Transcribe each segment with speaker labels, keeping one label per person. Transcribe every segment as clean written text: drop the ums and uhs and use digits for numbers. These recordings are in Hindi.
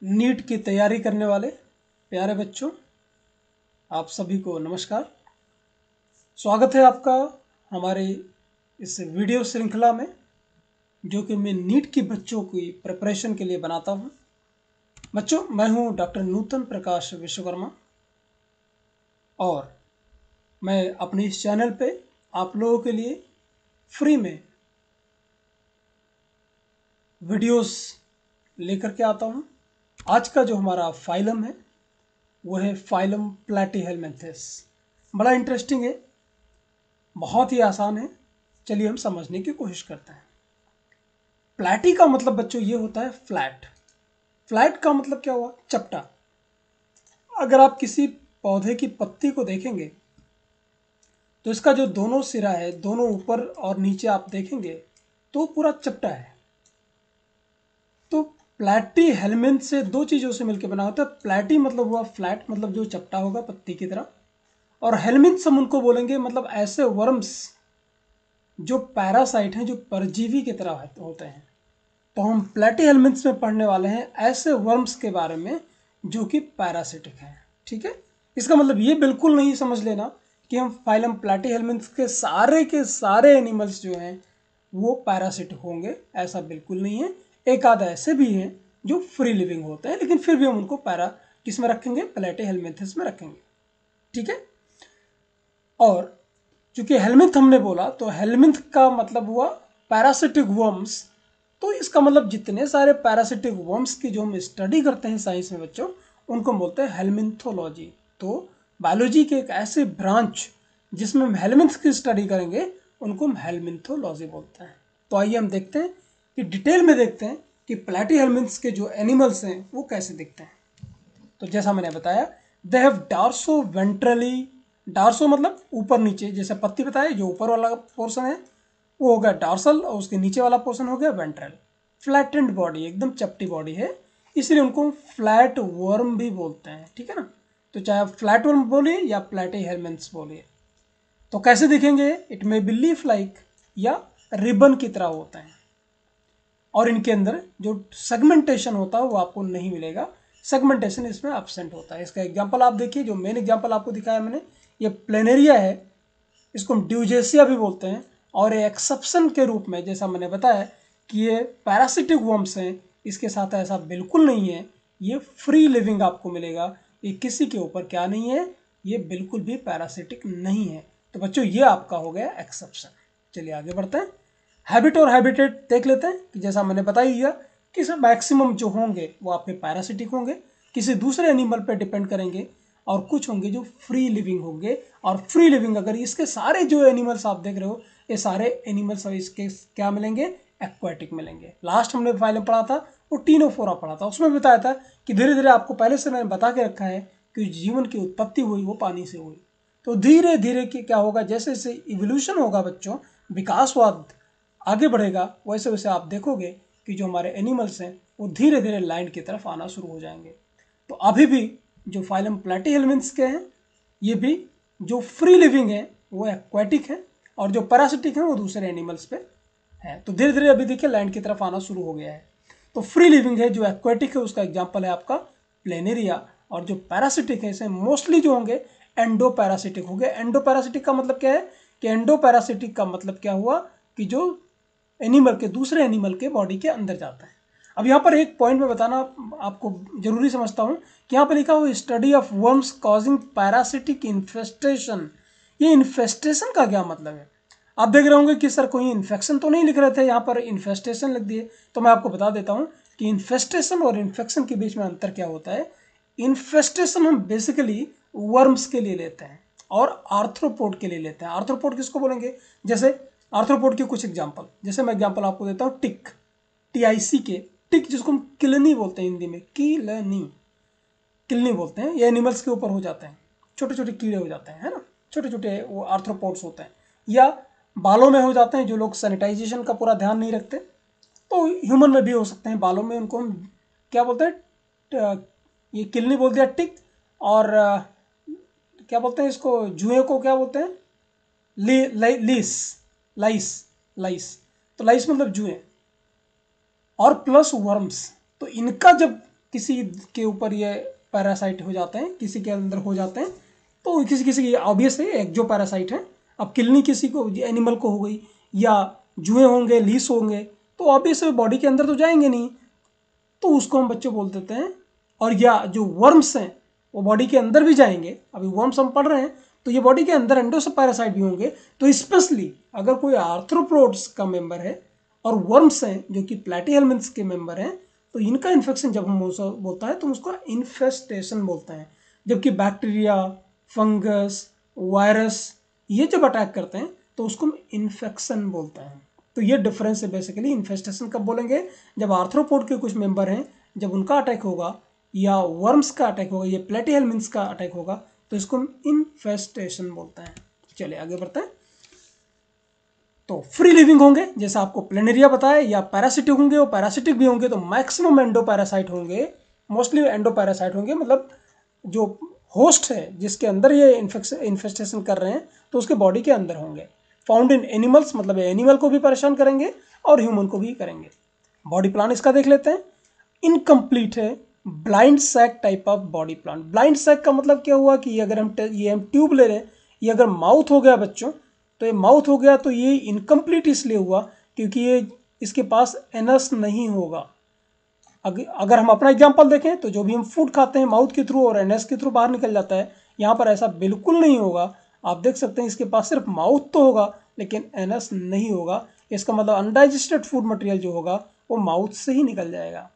Speaker 1: नीट की तैयारी करने वाले प्यारे बच्चों, आप सभी को नमस्कार। स्वागत है आपका हमारे इस वीडियो श्रृंखला में, जो कि मैं नीट की बच्चों की प्रिपरेशन के लिए बनाता हूं। बच्चों, मैं हूं डॉक्टर नूतन प्रकाश विश्वकर्मा और मैं अपने इस चैनल पे आप लोगों के लिए फ्री में वीडियोस लेकर के आता हूं। आज का जो हमारा फाइलम है वो है फाइलम प्लैटीहेलमिन्थेस। बड़ा इंटरेस्टिंग है, बहुत ही आसान है। चलिए हम समझने की कोशिश करते हैं। प्लैटी का मतलब बच्चों ये होता है फ्लैट। फ्लैट का मतलब क्या हुआ? चपटा। अगर आप किसी पौधे की पत्ती को देखेंगे तो इसका जो दोनों सिरा है, दोनों ऊपर और नीचे आप देखेंगे तो पूरा चपटा है। तो प्लैटी हेलमिन्थ से दो चीज़ों से मिलकर बना होता है। प्लैटी मतलब हुआ फ्लैट, मतलब जो चपटा होगा पत्ती की तरह, और हेलमिन्थ्स हम उनको बोलेंगे मतलब ऐसे वर्म्स जो पैरासाइट हैं, जो परजीवी की तरह होते हैं। तो हम प्लैटीहेलमिन्थ्स में पढ़ने वाले हैं ऐसे वर्म्स के बारे में जो कि पैरासिटिक हैं। ठीक है, इसका मतलब ये बिल्कुल नहीं समझ लेना कि हम फाइलम प्लैटीहेलमिन्थ्स के सारे एनिमल्स जो हैं वो पैरासिटिक होंगे, ऐसा बिल्कुल नहीं है। एक आध ऐसे भी हैं जो फ्री लिविंग होते हैं, लेकिन फिर भी हम उनको किस में रखेंगे? प्लैटीहेलमिन्थ्स में रखेंगे। ठीक है, और चूंकि हेलमिन्थ हमने बोला तो हेलमिन्थ का मतलब हुआ पैरासिटिक वर्म्स। तो इसका मतलब जितने सारे पैरासिटिक वर्म्स की जो हम स्टडी करते हैं साइंस में बच्चों, उनको हम बोलते हैं हेलमिन्थोलॉजी। तो बायोलॉजी के एक ऐसे ब्रांच जिसमें हम हेलमिन्थ की स्टडी करेंगे उनको हम हेलमिन्थोलॉजी बोलते हैं। तो आइए हम देखते हैं कि डिटेल में देखते हैं कि प्लैटीहेलमिन्थ्स के जो एनिमल्स हैं वो कैसे दिखते हैं। तो जैसा मैंने बताया, दे हैव डार्सो वेंट्रली। डार्सो मतलब ऊपर नीचे, जैसे पत्ती बताया, जो ऊपर वाला पोर्शन है वो हो गया डार्सल और उसके नीचे वाला पोर्शन हो गया वेंट्रल। फ्लैटेंड बॉडी, एकदम चपटी बॉडी है, इसलिए उनको फ्लैट वर्म भी बोलते हैं। ठीक है ना, तो चाहे फ्लैट वर्म बोलिए या प्लैटीहेलमिन्थ्स बोलिए। तो कैसे दिखेंगे? It may be leaf like या रिबन की तरह होते हैं, और इनके अंदर जो सेगमेंटेशन होता है वो आपको नहीं मिलेगा। सेगमेंटेशन इसमें एब्सेंट होता है। इसका एग्जांपल आप देखिए, जो मेन एग्जांपल आपको दिखाया मैंने, ये प्लेनेरिया है, इसको हम ड्यूजेसिया भी बोलते हैं। और एक्सेप्शन के रूप में जैसा मैंने बताया कि ये पैरासिटिक वर्म्स हैं, इसके साथ ऐसा बिल्कुल नहीं है। ये फ्री लिविंग आपको मिलेगा, ये किसी के ऊपर क्या नहीं है, ये बिल्कुल भी पैरासिटिक नहीं है। तो बच्चों ये आपका हो गया एक्सेप्शन। चलिए आगे बढ़ते हैं। हैबिट और हैबिटेट देख लेते हैं कि जैसा मैंने बता ही दिया कि सब मैक्सिमम जो होंगे वो आपके पैरासिटिक होंगे, किसी दूसरे एनिमल पर डिपेंड करेंगे, और कुछ होंगे जो फ्री लिविंग होंगे। और फ्री लिविंग अगर इसके सारे जो एनिमल्स आप देख रहे हो, ये सारे एनिमल्स अब इसके क्या मिलेंगे? एक्वाटिक मिलेंगे। लास्ट हमने फाइल में पढ़ा था वो टीनोफोरा पढ़ा था, उसमें बताया था कि धीरे धीरे आपको पहले से मैंने बता के रखा है कि जीवन की उत्पत्ति हुई वो पानी से हुई। तो धीरे धीरे कि क्या होगा, जैसे जैसे इवोल्यूशन होगा बच्चों, विकासवाद आगे बढ़ेगा, वैसे वैसे आप देखोगे कि जो हमारे एनिमल्स हैं वो धीरे धीरे लैंड की तरफ आना शुरू हो जाएंगे। तो अभी भी जो फाइलम प्लैटीहेलमिन्थ्स के हैं, ये भी जो फ्री लिविंग है वो एक्वाटिक है, और जो पैरासिटिक है वो दूसरे एनिमल्स पे है। तो धीरे धीरे अभी देखिए लैंड की तरफ आना शुरू हो गया है। तो फ्री लिविंग है जो एक्वाटिक है, उसका एग्जाम्पल है आपका प्लेनेरिया। और जो पैरासिटिक है इसे मोस्टली जो होंगे एंडो पैरासिटिक हो गए। एंडो पैरासिटिक का मतलब क्या है कि एंडो पैरासिटिक का मतलब क्या हुआ कि जो एनिमल के दूसरे एनिमल के बॉडी के अंदर जाता है। अब यहाँ पर एक पॉइंट में बताना आपको जरूरी समझता हूँ कि यहाँ पर लिखा हुआ study of worms causing parasitic infestation. ये इन्फेस्टेशन का क्या मतलब है? आप देख रहे होंगे कि सर कोई इन्फेक्शन तो नहीं लिख रहे थे, यहाँ पर इन्फेस्टेशन लिख दिए। तो मैं आपको बता देता हूँ कि इन्फेस्टेशन और इन्फेक्शन के बीच में अंतर क्या होता है। इन्फेस्टेशन हम बेसिकली वर्म्स के लिए लेते हैं और आर्थ्रोपोड के लिए लेते हैं। आर्थ्रोपोड किसको बोलेंगे? जैसे आर्थ्रोपोड के कुछ एग्जांपल, जैसे मैं एग्जांपल आपको देता हूँ टिक, TIC के टिक, जिसको हम किलनी बोलते हैं हिंदी में, किलनी बोलते हैं। ये एनिमल्स के ऊपर हो जाते हैं, छोटे छोटे कीड़े हो जाते हैं, है ना, छोटे छोटे वो आर्थ्रोपोड्स होते हैं। या बालों में हो जाते हैं, जो लोग सैनिटाइजेशन का पूरा ध्यान नहीं रखते। तो ह्यूमन में भी हो सकते हैं बालों में, उनको हम क्या बोलते हैं? ये किलनी बोल दिया टिक। और क्या बोलते हैं इसको, जुए को क्या बोलते हैं? लीस, लाइस, लाइस। तो लाइस मतलब जुए, और प्लस वर्म्स। तो इनका जब किसी के ऊपर ये पैरासाइट हो जाते हैं, किसी के अंदर हो जाते हैं, तो किसी किसी की ऑब्वियस है एक जो पैरासाइट है। अब किलनी किसी को एनिमल को हो गई, या जुए होंगे, लीस होंगे, तो ऑब्वियस बॉडी के अंदर तो जाएंगे नहीं, तो उसको हम बच्चों बोल देते हैं। और या जो वर्म्स हैं वो बॉडी के अंदर भी जाएंगे, अभी वर्म्स हम पढ़ रहे हैं, तो ये बॉडी के अंदर एंडोसोपैरासाइट भी होंगे। तो स्पेशली अगर कोई आर्थ्रोपोड्स का मेंबर है और वर्म्स हैं जो कि प्लैटीहेल्मिन्थ्स के मेंबर हैं, तो इनका इन्फेक्शन जब हम बोलता है तो उसको इन्फेस्टेशन बोलते हैं। जबकि बैक्टीरिया, फंगस, वायरस ये जब अटैक करते हैं तो उसको हम इन्फेक्शन बोलते हैं। तो ये डिफरेंस है बेसिकली। इन्फेस्टेशन कब बोलेंगे? जब आर्थ्रोपोड के कुछ मेंबर हैं, जब उनका अटैक होगा, या वर्म्स का अटैक होगा, या प्लैटीहेल्मिन्थ्स का अटैक होगा, तो इसको हम इन्फेस्टेशन बोलते हैं। चलिए आगे बढ़ते हैं। तो फ्री लिविंग होंगे, जैसे आपको प्लेनेरिया बताया, या पैरासिटिक होंगे, वो पैरासिटिक भी होंगे, तो मैक्सिमम एंडोपैरासाइट होंगे, मोस्टली एंडोपैरासाइट होंगे, मतलब जो होस्ट है जिसके अंदर ये इन्फेस्टेशन कर रहे हैं, तो उसके बॉडी के अंदर होंगे। फाउंड इन एनिमल्स, मतलब एनिमल को भी परेशान करेंगे और ह्यूमन को भी करेंगे। बॉडी प्लान इसका देख लेते हैं। इनकम्प्लीट है, blind sac type of body plan. Blind sac का मतलब क्या हुआ कि अगर हम ट्यूब ले रहे हैं, ये अगर माउथ हो गया बच्चों, तो ये माउथ हो गया, तो ये इनकम्प्लीट इसलिए हुआ क्योंकि ये इसके पास एनस नहीं होगा। अगर हम अपना एग्जांपल देखें तो जो भी हम फूड खाते हैं माउथ के थ्रू और एनएस के थ्रू बाहर निकल जाता है, यहाँ पर ऐसा बिल्कुल नहीं होगा। आप देख सकते हैं इसके पास सिर्फ माउथ तो होगा लेकिन एनएस नहीं होगा। इसका मतलब अनडाइजेस्टेड फूड मटेरियल जो होगा वो माउथ से ही निकल जाएगा।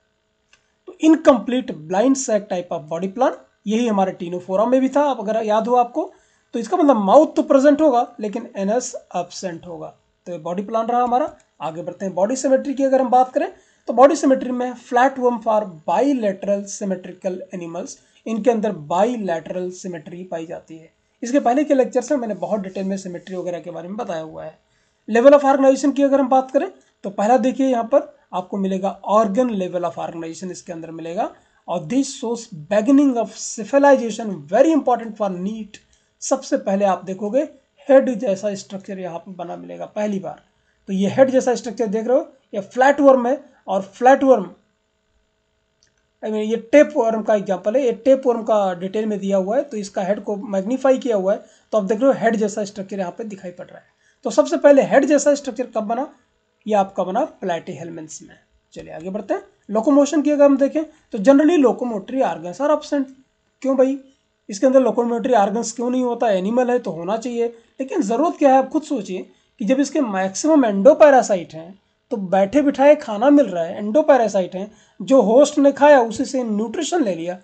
Speaker 1: तो incomplete blind sac type of body plan, यही हमारे टीनोफोरा में भी था। अब अगर याद हो आपको, तो इसका मतलब माउथ तो प्रेजेंट होगा लेकिन एनएस एब्सेंट होगा। तो ये बॉडी प्लान रहा हमारा। आगे बढ़ते हैं। बॉडी सिमेट्री की अगर हम बात करें तो बॉडी सिमेट्री में flat worm for bilateral symmetrical animals, इनके अंदर बाईलैटरल सिमेट्री पाई जाती है। इसके पहले के लेक्चर्स में मैंने बहुत डिटेल में सिमेट्री वगैरह के बारे में बताया हुआ है। लेवल ऑफ ऑर्गेनाइजेशन की अगर हम बात करें तो पहला देखिए यहाँ पर आपको मिलेगा ऑर्गन लेवल ऑफ ऑर्गेनाइजेशन, इसके अंदर मिलेगा। और this shows beginning of civilisation, very important for NEET. सबसे पहले आप देखोगे हेड जैसा स्ट्रक्चर यहाँ पर बना मिलेगा पहली बार। तो ये हेड जैसा स्ट्रक्चर देख रहे हो, ये फ्लैट वर्म है। और फ्लैट वर्म ये टेप वर्म का एग्जांपल है। ये टेप वर्म का डिटेल में दिया हुआ है, तो इसका हेड को मैग्नीफाई किया हुआ है, तो आप देख रहे हो हेड जैसा स्ट्रक्चर यहाँ पे दिखाई पड़ रहा है। तो सबसे पहले हेड जैसा स्ट्रक्चर कब बना? ये आपका बना प्लैटीहेल्मिन्थ्स में। चलिए आगे बढ़ते हैं। लोकोमोशन की अगर हम देखें तो generally locomotory organs are absent. क्यों भाई? इसके अंदर लोकोमोटरी आर्गन्स क्यों नहीं होता? एनिमल है तो होना चाहिए, लेकिन ज़रूरत क्या है? आप खुद सोचिए कि जब इसके मैक्सिमम एंडोपैरासाइट हैं, तो बैठे बिठाए खाना मिल रहा है, एंडोपैरासाइट हैं, जो होस्ट ने खाया उसी से न्यूट्रिशन ले लिया,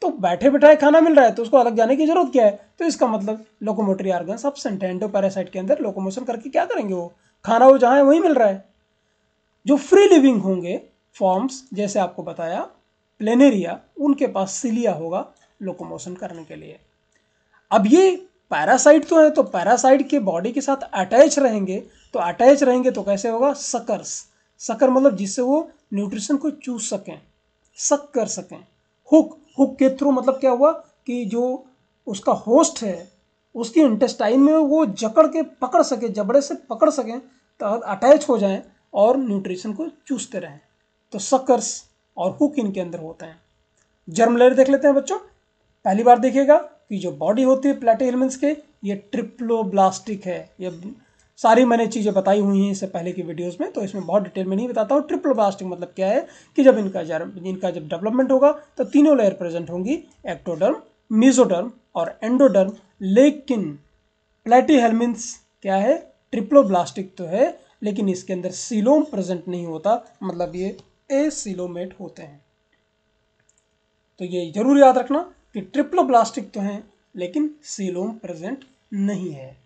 Speaker 1: तो बैठे बिठाए खाना मिल रहा है तो उसको अलग जाने की जरूरत क्या है? तो इसका मतलब लोकोमोटरी ऑर्गन्स एब्सेंट है। एंडोपैरासाइट के अंदर लोकोमोशन करके क्या करेंगे? वो खाना वो जहाँ है वहीं मिल रहा है। जो फ्री लिविंग होंगे फॉर्म्स, जैसे आपको बताया प्लेनेरिया, उनके पास सिलिया होगा लोकोमोशन करने के लिए। अब ये पैरासाइट तो है, तो पैरासाइट के बॉडी के साथ अटैच रहेंगे, तो अटैच रहेंगे तो कैसे होगा? सकर्स। सकर मतलब जिससे वो न्यूट्रिशन को चूस सकें, सक कर सकें। हुक, हुक के थ्रू मतलब क्या हुआ कि जो उसका होस्ट है उसकी इंटेस्टाइन में वो जकड़ के पकड़ सके, जबड़े से पकड़ सकें, तो अटैच हो जाएं और न्यूट्रिशन को चूसते रहें। तो सकर्स और हुक इनके अंदर होते हैं। जर्म लेयर देख लेते हैं बच्चों। पहली बार देखिएगा कि जो बॉडी होती है प्लैटीहेल्मिन्थ्स के, ये ट्रिप्लोब्लास्टिक है। ये सारी मैंने चीज़ें बताई हुई हैं इससे पहले की वीडियोस में, तो इसमें बहुत डिटेल में नहीं बताता हूँ। ट्रिप्लोब्लास्टिक मतलब क्या है कि जब इनका जब डेवलपमेंट होगा तो तीनों लेयर प्रेजेंट होंगी, एक्टोडर्म, मेसोडर्म और एंडोडर्म। लेकिन प्लैटीहेल्मिन्थ्स क्या है? ट्रिप्लोब्लास्टिक तो है, लेकिन इसके अंदर सीलोम प्रेजेंट नहीं होता, मतलब ये एसिलोमेट होते हैं। तो ये जरूर याद रखना कि ट्रिप्लोब्लास्टिक तो हैं लेकिन सीलोम प्रेजेंट नहीं है।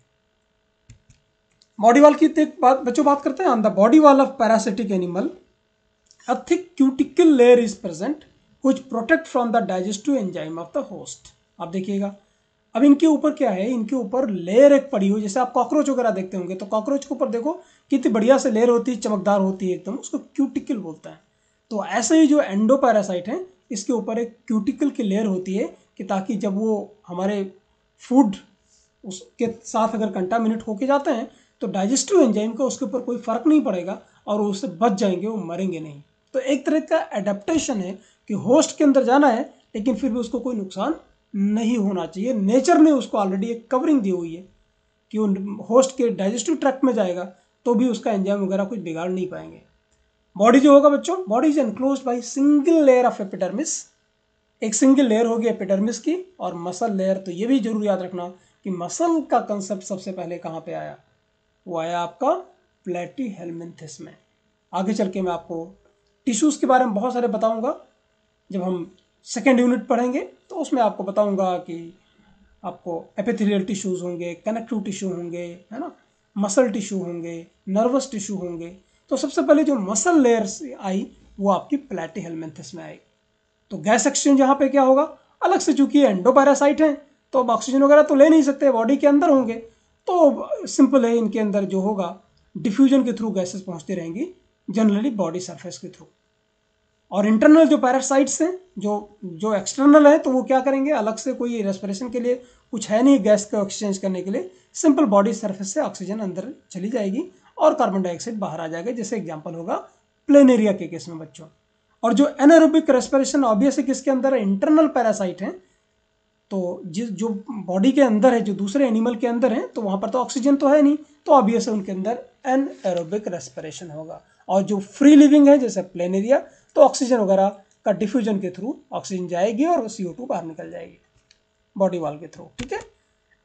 Speaker 1: बॉडी वॉल की बच्चों बात करते हैं। On the body wall of parasitic animal a thick cuticle layer is present which protect from the digestive enzyme of the host. अब देखिएगा, अब इनके ऊपर क्या है? इनके ऊपर लेयर एक पड़ी हुई, जैसे आप कॉकरोच वगैरह देखते होंगे, तो कॉकरोच के ऊपर देखो कितनी बढ़िया से लेयर होती है, चमकदार होती है एकदम, उसको क्यूटिकल बोलते हैं। तो ऐसे ही जो एंडोपैरासाइट है, इसके ऊपर एक क्यूटिकल की लेयर होती है कि ताकि जब वो हमारे फूड उसके साथ अगर कंटामिनेट होके जाते हैं तो डाइजेस्टिव एंजाइम का उसके ऊपर कोई फर्क नहीं पड़ेगा और वो उससे बच जाएंगे, वो मरेंगे नहीं। तो एक तरह का एडेप्टेशन है कि होस्ट के अंदर जाना है लेकिन फिर भी उसको कोई नुकसान नहीं होना चाहिए। नेचर ने उसको ऑलरेडी एक कवरिंग दी हुई है कि वो होस्ट के डाइजेस्टिव ट्रैक्ट में जाएगा तो भी उसका एंजाइम वगैरह कुछ बिगाड़ नहीं पाएंगे। बॉडी जो होगा बच्चों, body is enclosed by single layer of epidermis, एक सिंगल लेयर होगी एपिडर्मिस की, और मसल लेयर। तो ये भी जरूर याद रखना कि मसल का कंसेप्ट सबसे पहले कहाँ पे आया, वो आया आपका प्लैटीहेलमिन्थेस में। आगे चल के मैं आपको टिश्यूज़ के बारे में बहुत सारे बताऊंगा, जब हम सेकेंड यूनिट पढ़ेंगे तो उसमें आपको बताऊंगा कि आपको एपिथेलियल टिश्यूज़ होंगे, कनेक्टिव टिश्यू होंगे, है ना, मसल टिश्यू होंगे, नर्वस टिश्यू होंगे। तो सबसे पहले जो मसल लेयर्स आई वो आपकी प्लैटीहेलमिन्थेस में आई। तो गैस एक्सचेंज यहाँ पे क्या होगा, अलग से, चूंकि एंडोपैरासाइट हैं तो अब ऑक्सीजन वगैरह तो ले नहीं सकते, बॉडी के अंदर होंगे, तो सिंपल है, इनके अंदर जो होगा डिफ्यूजन के थ्रू गैसेस पहुँचती रहेंगी, जनरली बॉडी सरफेस के थ्रू। और इंटरनल जो पैरासाइट्स हैं, जो एक्सटर्नल है, तो वो क्या करेंगे, अलग से कोई रेस्पिरेशन के लिए कुछ है नहीं गैस को एक्सचेंज करने के लिए, सिंपल बॉडी सरफेस से ऑक्सीजन अंदर चली जाएगी और कार्बन डाइऑक्साइड बाहर आ जाएगा, जैसे एग्जांपल होगा प्लेनेरिया के केस में बच्चों। और जो एनारोबिक रेस्पिरेशन ऑब्वियसली किसके अंदर है, इंटरनल पैरासाइट हैं, तो जो बॉडी के अंदर है, जो दूसरे एनिमल के अंदर है, तो वहाँ पर तो ऑक्सीजन तो है नहीं, तो ऑब्वियसली उनके अंदर एनएरोबिक रेस्पिरेशन होगा। और जो फ्री लिविंग है जैसे प्लेनेरिया, तो ऑक्सीजन वगैरह का डिफ्यूजन के थ्रू ऑक्सीजन जाएगी और CO2 बाहर निकल जाएगी बॉडी वॉल के थ्रू। ठीक है,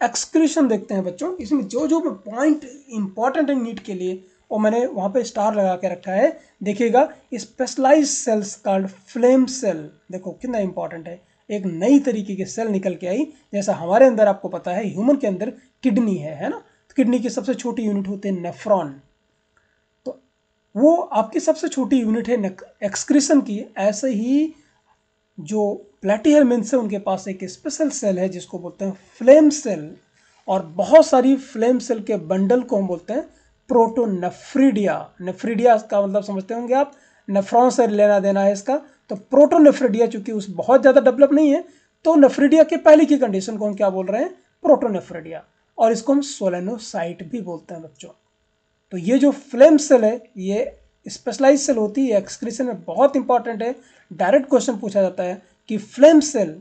Speaker 1: एक्सक्रीशन देखते हैं बच्चों। इसमें जो जो पॉइंट इंपॉर्टेंट है नीट के लिए वो मैंने वहाँ पे स्टार लगा के रखा है, देखिएगा। Specialised cells called flame cell, देखो कितना इंपॉर्टेंट है, एक नई तरीके की सेल निकल के आई। जैसा हमारे अंदर आपको पता है ह्यूमन के अंदर किडनी है ना, तो किडनी की सबसे छोटी यूनिट होती है नेफ्रॉन, तो वो आपकी सबसे छोटी यूनिट है एक्सक्रीशन की। ऐसे ही जो प्लैटीहेलमिन्थेस है उनके पास एक स्पेशल सेल है जिसको बोलते हैं फ्लेम सेल, और बहुत सारी फ्लेम सेल के बंडल को हम बोलते हैं प्रोटोनेफ्रिडिया। नेफ्रिडिया का मतलब समझते होंगे आप, नेफ्रॉन से लेना देना है इसका। तो प्रोटोनेफ्रिडिया चूंकि उस बहुत ज़्यादा डेवलप नहीं है, तो नेफ्रिडिया के पहले की कंडीशन को हम क्या बोल रहे हैं, प्रोटोनेफ्रिडिया, और इसको हम सोलेनोसाइट भी बोलते हैं बच्चों। तो ये जो फ्लेम सेल है ये स्पेशलाइज सेल होती है, एक्सक्रीशन में बहुत इंपॉर्टेंट है। डायरेक्ट क्वेश्चन पूछा जाता है कि फ्लेम सेल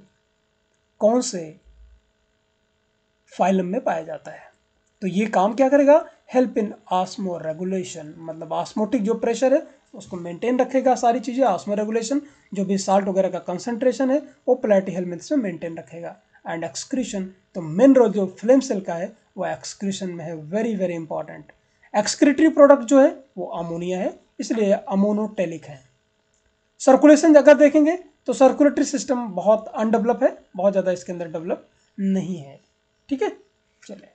Speaker 1: कौन से फाइलम में पाया जाता है। तो ये काम क्या करेगा, हेल्प इन ऑस्मो रेगुलेशन, मतलब ऑस्मोटिक जो प्रेशर है उसको मेंटेन रखेगा, सारी चीज़ें ऑस्मो रेगुलेशन, जो भी साल्ट वगैरह का कंसंट्रेशन है वो प्लैटीहेलमिन्थेस में मेंटेन रखेगा। एंड एक्सक्रीशन, तो मेन रोल जो फ्लेम सेल का है वो एक्सक्रीशन में है, very very important. Excretory product जो है वो अमोनिया है, इसलिए अमोनोटेलिक है। सर्कुलेशन अगर देखेंगे तो सर्कुलेटरी सिस्टम बहुत अनडेवलप है, बहुत ज़्यादा इसके अंदर डेवलप नहीं है। ठीक है, चलिए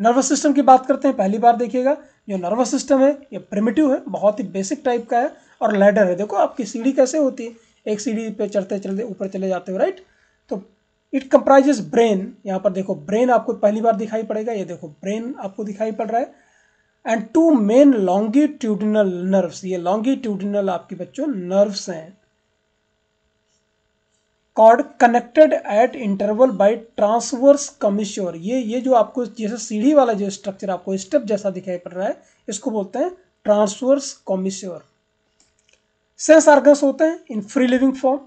Speaker 1: नर्वस सिस्टम की बात करते हैं। पहली बार देखिएगा जो नर्वस सिस्टम है ये प्रिमिटिव है, बहुत ही बेसिक टाइप का है, और लैडर है। देखो आपकी सीढ़ी कैसे होती है, एक सीढ़ी पे चढ़ते चलते ऊपर चले जाते हो, राइट। तो इट कंप्राइजेस ब्रेन, यहाँ पर देखो ब्रेन आपको पहली बार दिखाई पड़ेगा, ये देखो ब्रेन आपको दिखाई पड़ रहा है, and two main longitudinal nerves, ये लॉन्गिट्यूडिनल आपके बच्चों नर्व्स हैं, cord connected at interval by transverse commissure. ये जो आपको जैसे सीढ़ी वाला जो स्ट्रक्चर आपको स्टेप जैसा दिखाई पड़ रहा है इसको बोलते हैं ट्रांसवर्स कमिश्योर। सेंस ऑर्गन्स होते हैं इन फ्री लिविंग फॉर्म।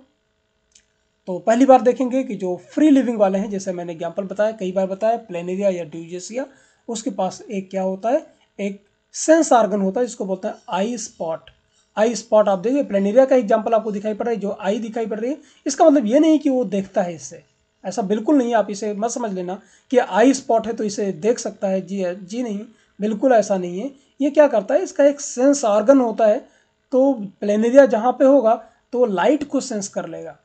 Speaker 1: तो पहली बार देखेंगे कि जो फ्री लिविंग वाले हैं, जैसे मैंने एग्जांपल बताया, कई बार बताया, प्लेनेरिया या ड्यूजेसिया, उसके पास एक क्या होता है, एक सेंस ऑर्गन होता है जिसको बोलते हैं आई स्पॉट। आई स्पॉट आप देखिए, प्लेनेरिया का एग्जांपल आपको दिखाई पड़ रहा है, जो आई दिखाई पड़ रही है, इसका मतलब ये नहीं कि वो देखता है इससे, ऐसा बिल्कुल नहीं, आप इसे मत समझ लेना कि आई स्पॉट है तो इसे देख सकता है, जी नहीं, बिल्कुल ऐसा नहीं है। ये क्या करता है, इसका एक सेंस ऑर्गन होता है, तो प्लेनेरिया जहाँ पे होगा तो लाइट को सेंस कर लेगा,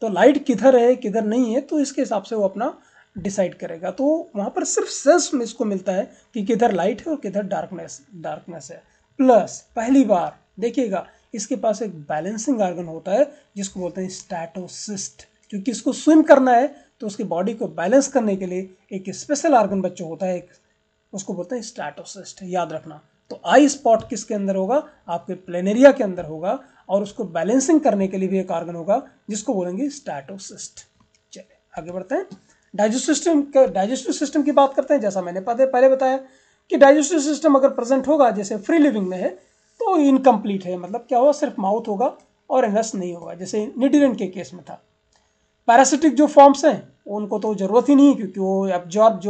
Speaker 1: तो लाइट किधर है किधर नहीं है, तो इसके हिसाब से वो अपना डिसाइड करेगा। तो वहाँ पर सिर्फ सेंस में इसको मिलता है कि किधर लाइट है और किधर डार्कनेस है। प्लस पहली बार देखिएगा इसके पास एक बैलेंसिंग ऑर्गन होता है जिसको बोलते हैं स्टैटोसिस्ट, क्योंकि इसको स्विम करना है तो उसकी बॉडी को बैलेंस करने के लिए एक स्पेशल ऑर्गन बच्चों होता है, उसको बोलते हैं स्टैटोसिस्ट, याद रखना। तो आई स्पॉट किसके अंदर होगा, आपके प्लेनेरिया के अंदर होगा, और उसको बैलेंसिंग करने के लिए भी एक ऑर्गन होगा जिसको बोलेंगे स्टैटोसिस्ट। चलिए आगे बढ़ते हैं। डाइजेस्टिव सिस्टम की बात करते हैं। जैसा मैंने पहले बताया कि डाइजेस्टिव सिस्टम अगर प्रेजेंट होगा, जैसे फ्री लिविंग में है, तो इनकम्प्लीट है, मतलब क्या होगा, सिर्फ माउथ होगा और एनएस नहीं होगा, जैसे निडिरन के केस में था। पैरासिटिक जो फॉर्म्स हैं उनको तो ज़रूरत ही नहीं है, क्योंकि वो एब्जॉर्ब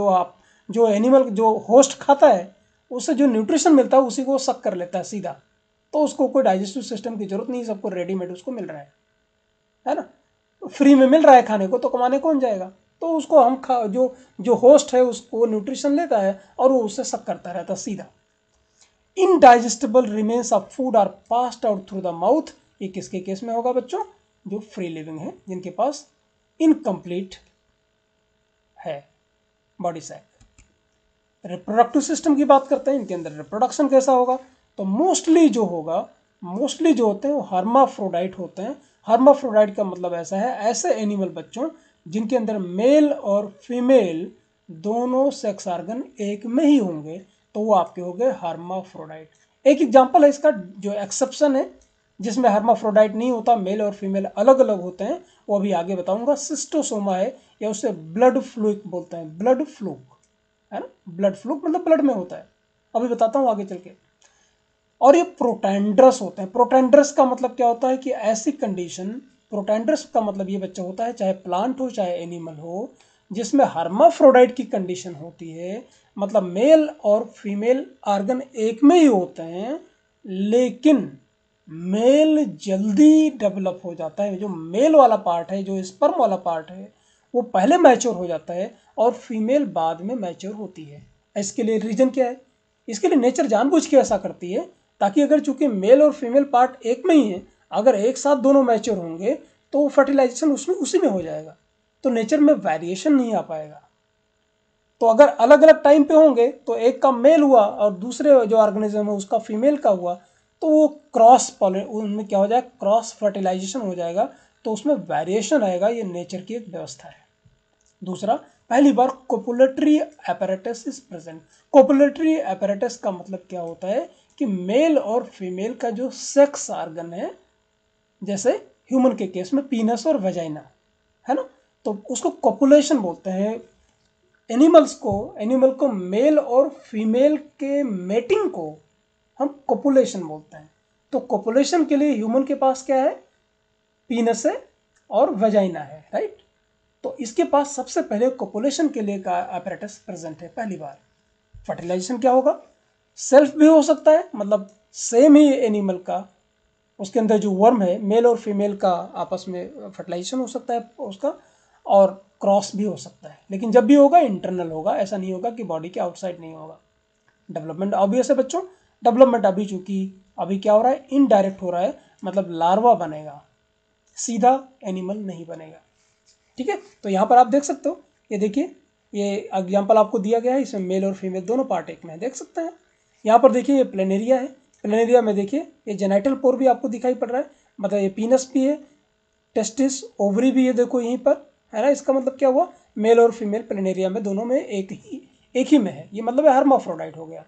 Speaker 1: जो एनिमल जो होस्ट खाता है उससे जो न्यूट्रिशन मिलता है उसी को सक कर लेता है सीधा, तो उसको कोई डाइजेस्टिव सिस्टम की जरूरत नहीं, सबको रेडीमेड उसको मिल रहा है ना, फ्री में मिल रहा है खाने को, तो कमाने कौन जाएगा। तो उसको हम जो होस्ट है उसको न्यूट्रिशन लेता है और वो उससे सक करता रहता है सीधा। Indigestible remains of food are passed out through the mouth, ये किसके केस में होगा बच्चों, जो फ्री लिविंग है, जिनके पास इनकम्प्लीट है बॉडी सैक। रिप्रोडक्टिव सिस्टम की बात करते हैं, इनके अंदर रिप्रोडक्शन कैसा होगा, तो मोस्टली जो होते हैं वो हर्माफ्रोडाइट होते हैं। हर्माफ्रोडाइट का मतलब ऐसा है, ऐसे एनिमल बच्चों जिनके अंदर मेल और फीमेल दोनों सेक्स ऑर्गन एक में ही होंगे, तो वो आपके हो गए हर्माफ्रोडाइट। एक एग्जांपल है इसका जो एक्सेप्शन है, जिसमें हर्माफ्रोडाइट नहीं होता, मेल और फीमेल अलग अलग होते हैं, वो अभी आगे बताऊंगा। सिस्टोसोमा है, या उसे ब्लड फ्लूक बोलते हैं, ब्लड फ्लूक है ना, ब्लड फ्लूक मतलब ब्लड में होता है, अभी बताता हूँ आगे चल के। और ये प्रोटैंड्रस होते हैं। प्रोटैंड्रस का मतलब क्या होता है कि ऐसी कंडीशन, प्रोटैंड्रस का मतलब ये बच्चा होता है, चाहे प्लांट हो चाहे एनिमल हो, जिसमें हर्माफ्रोडाइट की कंडीशन होती है, मतलब मेल और फीमेल ऑर्गन एक में ही होते हैं, लेकिन मेल जल्दी डेवलप हो जाता है, जो मेल वाला पार्ट है, जो स्पर्म वाला पार्ट है, वो पहले मैच्योर हो जाता है और फीमेल बाद में मैच्योर होती है। इसके लिए रीजन क्या है, इसके लिए नेचर जानबूझ के ऐसा करती है, ताकि अगर चूंकि मेल और फीमेल पार्ट एक में ही है, अगर एक साथ दोनों मैच्योर होंगे तो फर्टिलाइजेशन उसमें उसी में हो जाएगा, तो नेचर में वेरिएशन नहीं आ पाएगा। तो अगर अलग अलग टाइम पे होंगे तो एक का मेल हुआ और दूसरे जो ऑर्गेनिज्म है उसका फीमेल का हुआ, तो वो उनमें क्या हो जाएगा, क्रॉस फर्टिलाइजेशन हो जाएगा, तो उसमें वेरिएशन आएगा। ये नेचर की एक व्यवस्था है। दूसरा, पहली बार copulatory apparatus is present. Copulatory apparatus का मतलब क्या होता है कि मेल और फीमेल का जो सेक्स ऑर्गन है, जैसे ह्यूमन के केस में पीनस और वेजाइना है ना, तो उसको कोपुलेशन बोलते हैं। एनिमल को मेल और फीमेल के मेटिंग को हम कोपुलेशन बोलते हैं। तो कोपुलेशन के लिए ह्यूमन के पास क्या है, पीनस है और वेजाइना है, राइट। तो इसके पास सबसे पहले कोपुलेशन के लिए का apparatus प्रेजेंट है पहली बार। फर्टिलाइजेशन क्या होगा, सेल्फ भी हो सकता है, मतलब सेम ही एनिमल का, उसके अंदर जो वर्म है, मेल और फीमेल का आपस में फर्टिलाइजेशन हो सकता है उसका, और क्रॉस भी हो सकता है, लेकिन जब भी होगा इंटरनल होगा, ऐसा नहीं होगा कि बॉडी के आउटसाइड नहीं होगा। डेवलपमेंट ऑब्वियस है बच्चों, डेवलपमेंट अभी चूंकि अभी क्या हो रहा है, इनडायरेक्ट हो रहा है, मतलब लार्वा बनेगा, सीधा एनिमल नहीं बनेगा, ठीक है। तो यहाँ पर आप देख सकते हो, ये देखिए, ये एग्जाम्पल आपको दिया गया है, इसमें मेल और फीमेल दोनों पार्ट एक में देख सकते हैं। यहाँ पर देखिए ये प्लेनेरिया है, प्लेनेरिया में देखिए ये जेनाइटल पोर भी आपको दिखाई पड़ रहा है, मतलब ये पीनस भी है, टेस्टिस ओवरी भी है, देखो यहीं पर है ना। इसका मतलब क्या हुआ, मेल और फीमेल प्लेनेरिया में दोनों में एक ही में है, ये मतलब हर्माफ्रोडाइट हो गया।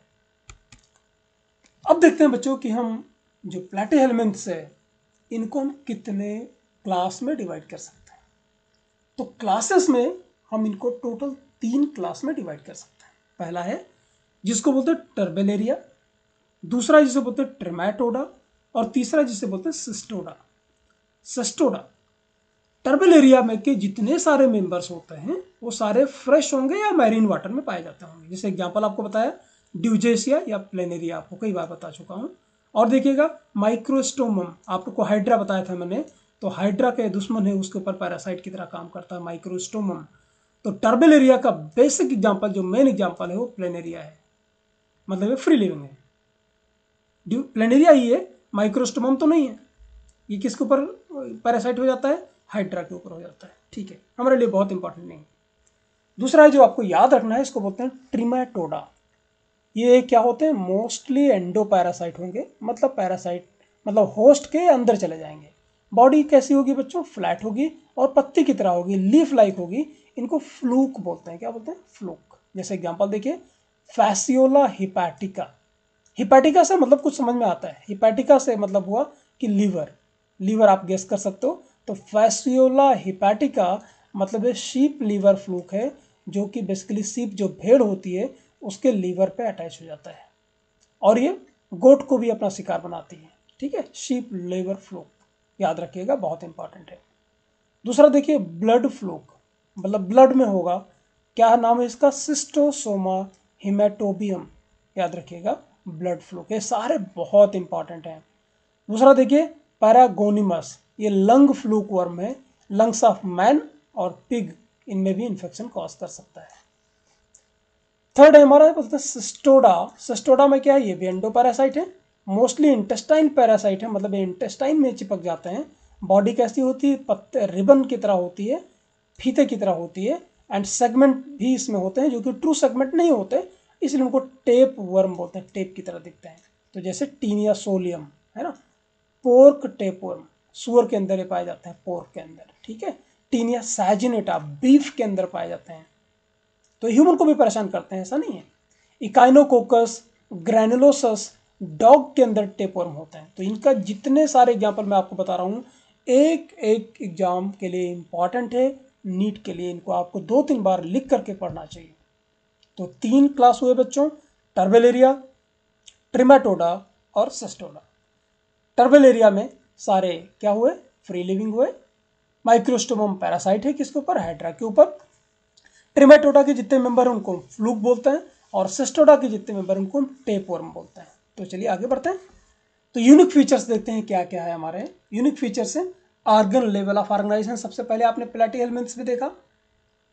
Speaker 1: अब देखते हैं बच्चों कि हम जो प्लैटीहेल्मिन्थ्स है इनको हम कितने क्लास में डिवाइड कर सकते हैं। तो क्लासेस में हम इनको टोटल 3 क्लास में डिवाइड कर सकते हैं। पहला है जिसको बोलते हैं टर्बेलेरिया, दूसरा जिसे बोलते हैं ट्रेमाटोडा, और तीसरा जिसे बोलते हैं सिस्टोडा। टर्बेलेरिया में के जितने सारे मेंबर्स होते हैं वो सारे फ्रेश होंगे या मैरीन वाटर में पाए जाते होंगे। जैसे एग्जांपल आपको बताया ड्यूजेसिया या प्लेनेरिया, आपको कई बार बता चुका हूँ। और देखिएगा माइक्रोस्टोमम, आपको हाइड्रा बताया था मैंने, तो हाइड्रा के दुश्मन है, उसके ऊपर पैरासाइट की तरह काम करता है माइक्रोस्टोमम। तो टर्बेलेरिया का बेसिक एग्जाम्पल, जो मेन एग्जाम्पल है वो प्लेनेरिया है, मतलब ये फ्री लिविंग है, प्लेनेरिया ही है, माइक्रोस्टोमम तो नहीं है। ये किसके ऊपर पैरासाइट हो जाता है, हाइड्रा के ऊपर हो जाता है, ठीक है, हमारे लिए बहुत इंपॉर्टेंट नहीं। दूसरा है जो आपको याद रखना है, इसको बोलते हैं ट्रिमाटोडा। ये क्या होते हैं, मोस्टली एंडोपैरासाइट होंगे, मतलब पैरासाइट मतलब होस्ट के अंदर चले जाएंगे। बॉडी कैसी होगी बच्चों, फ्लैट होगी और पत्ती की तरह होगी, लीफ लाइक होगी। इनको फ्लूक बोलते हैं, क्या बोलते हैं, फ्लूक। जैसे एग्जांपल देखिए, फैसियोला हिपैटिका। हिपैटिका से मतलब कुछ समझ में आता है, हिपैटिका से मतलब हुआ कि लीवर आप गेस कर सकते हो। तो फैसियोला हिपैटिका मतलब ये शीप लीवर फ्लूक है, जो कि बेसिकली शीप जो भेड़ होती है उसके लीवर पे अटैच हो जाता है, और ये गोट को भी अपना शिकार बनाती है, ठीक है, शीप लीवर फ्लूक। याद रखिएगा, बहुत इंपॉर्टेंट है। दूसरा देखिए ब्लड फ्लूक, मतलब ब्लड में होगा, क्या नाम है इसका, सिस्टोसोमा हिमेटोबियम, याद रखिएगा ब्लड फ्लूक, ये सारे बहुत इंपॉर्टेंट हैं। दूसरा देखिए पैरागोनिमस, ये लंग फ्लूक वर्म है, लंग्स ऑफ मैन और पिग, इनमें भी इन्फेक्शन कॉज कर सकता है। थर्ड है हमारा बोलते हैं सिस्टोडा, सिस्टोडा में क्या है, ये भी एंडोपैरासाइट है, मोस्टली इंटेस्टाइन पैरासाइट है, मतलब ये इंटेस्टाइन में चिपक जाते हैं। बॉडी कैसी होती है, पत्ते रिबन की तरह होती है, फीते की तरह होती है, एंड सेगमेंट भी इसमें होते हैं जो कि ट्रू सेगमेंट नहीं होते, इसलिए उनको टेप वर्म बोलते हैं, टेप की तरह दिखते हैं। तो जैसे टीनिया सोलियम है ना, पोर्क टेप वर्म, सुअर के अंदर ये पाए जाते हैं, पोर्क के अंदर, ठीक है। टीनिया सैजिनेटा बीफ के अंदर पाए जाते हैं, तो ह्यूमन को भी परेशान करते हैं, ऐसा नहीं है। इकाइनोकोकस ग्रैनुलोसस डॉग के अंदर टेपवर्म होते हैं। तो इनका जितने सारे एग्जाम्पल मैं आपको बता रहा हूँ, एक एक एग्जाम के लिए इंपॉर्टेंट है, नीट के लिए इनको आपको 2-3 बार लिख करके पढ़ना चाहिए। तो 3 क्लास हुए बच्चों, टर्बेलेरिया, ट्रिमेटोडा और सिस्टोडा। टर्बेलेरिया में सारे क्या हुए, फ्री लिविंग हुए। माइक्रोस्टोमम पैरासाइट है किसके ऊपर, हाइड्रा के ऊपर। ट्रिमेटोडा के जितने मेंबर हैं उनको फ्लूक बोलते हैं, और सिस्टोडा के जितने मेंबर हैं उनको टेपवर्म बोलते हैं। तो चलिए आगे बढ़ते हैं। तो यूनिक फीचर्स देखते हैं क्या क्या है हमारे। यूनिक फीचर्स हैं ऑर्गन लेवल ऑफ ऑर्गेनाइजेशन। सबसे पहले आपने प्लैटीहेल्मिन्थ्स में देखा,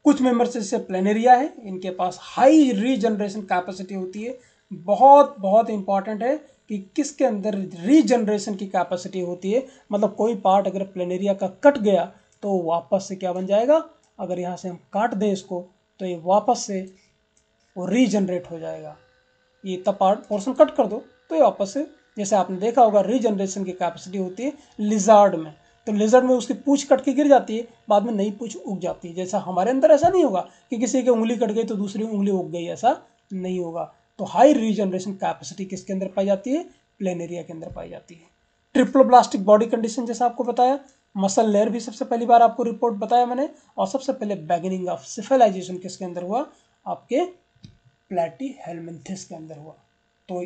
Speaker 1: कुछ मेंबर्स जैसे प्लेनेरिया है, इनके पास हाई रीजनरेशन कैपेसिटी होती है। बहुत बहुत इंपॉर्टेंट है कि किसके अंदर रीजनरेशन की कैपेसिटी होती है, मतलब कोई पार्ट अगर प्लेनेरिया का कट गया तो वापस से क्या बन जाएगा, अगर यहाँ से हम काट दें इसको तो ये वापस से वो रीजनरेट हो जाएगा। ये इतना पार्ट पोर्शन कट कर दो तो ये वापस से, जैसे आपने देखा होगा रीजनरेशन की कैपेसिटी होती है लिजार्ड में, तो लिजर्ड में उसकी पूंछ कट के गिर जाती है, बाद में नई पूंछ उग जाती है। जैसा हमारे अंदर ऐसा नहीं होगा कि किसी की उंगली कट गई तो दूसरी उंगली उग गई, ऐसा नहीं होगा। तो हाई रीजनरेशन कैपेसिटी किसके अंदर पाई जाती है, प्लेनेरिया के अंदर पाई जाती है। ट्रिप्लोब्लास्टिक बॉडी कंडीशन जैसा आपको बताया, मसल लेयर भी सबसे पहली बार आपको रिपोर्ट बताया मैंने, और सबसे पहले बिगिनिंग ऑफ सिफेलाइजेशन किसके अंदर हुआ, आपके प्लैटीहेल्मिन्थस के अंदर हुआ। तो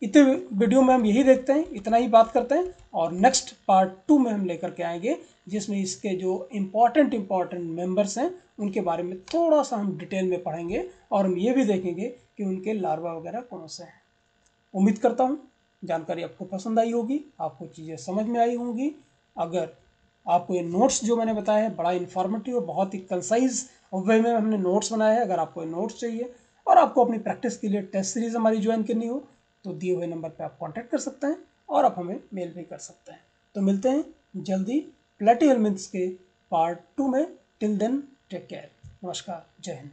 Speaker 1: इतने वीडियो में हम यही देखते हैं, इतना ही बात करते हैं, और नेक्स्ट पार्ट 2 में हम लेकर के आएंगे जिसमें इसके जो इम्पॉर्टेंट मेंबर्स हैं उनके बारे में थोड़ा सा हम डिटेल में पढ़ेंगे, और हम ये भी देखेंगे कि उनके लार्वा वगैरह कौन से हैं। उम्मीद करता हूँ जानकारी आपको पसंद आई होगी, आपको चीज़ें समझ में आई होंगी। अगर आपको ये नोट्स जो मैंने बताया है बड़ा इन्फॉर्मेटिव, बहुत ही कंसाइज वे में हमने नोट्स बनाया है, अगर आपको ये नोट्स चाहिए और आपको अपनी प्रैक्टिस के लिए टेस्ट सीरीज हमारी ज्वाइन करनी हो तो दिए हुए नंबर पे आप कांटेक्ट कर सकते हैं, और आप हमें मेल भी कर सकते हैं। तो मिलते हैं जल्दी प्लैटीहेल्मिन्थ्स के पार्ट 2 में। टिल देन टेक केयर, नमस्कार, जय हिंद।